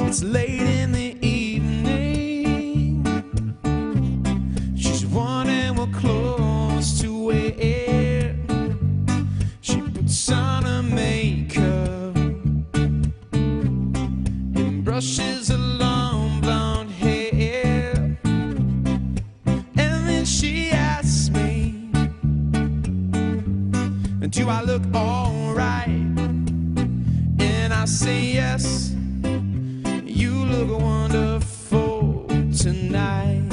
It's late in the evening. She's wondering what clothes to wear. She puts on her makeup and brushes her long blonde hair. And then she asks me, do I look alright? And I say yes. You look wonderful tonight.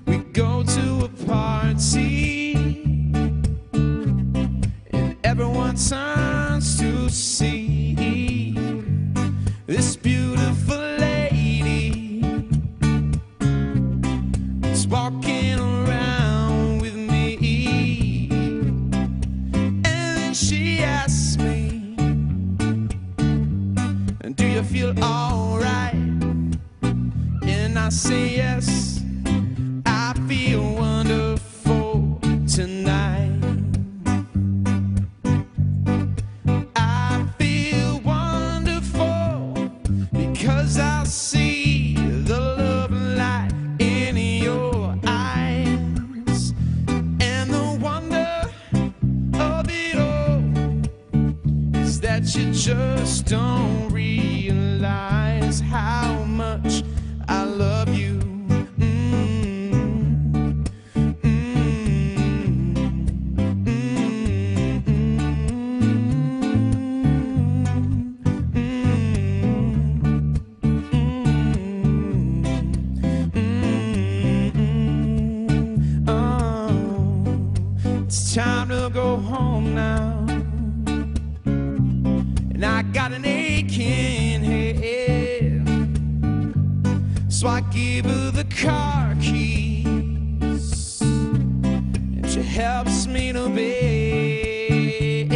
We go to a party and everyone turns to see this beautiful lady is walking around with me. And she asks me, do you feel alright? And I say yes, I feel wonderful tonight. I feel wonderful because I see the love light in your eyes. And the wonder of it all is that you just don't realize how much I love you. It's time to go home now, and I got an aching head, so I give her the car keys, and she helps me to bed.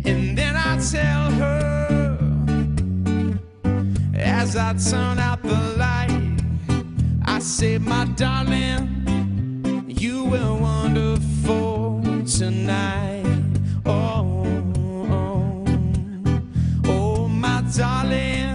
And then I tell her, as I turn out the light, I say, my darling, you were wonderful tonight. Oh, oh, oh, my darling.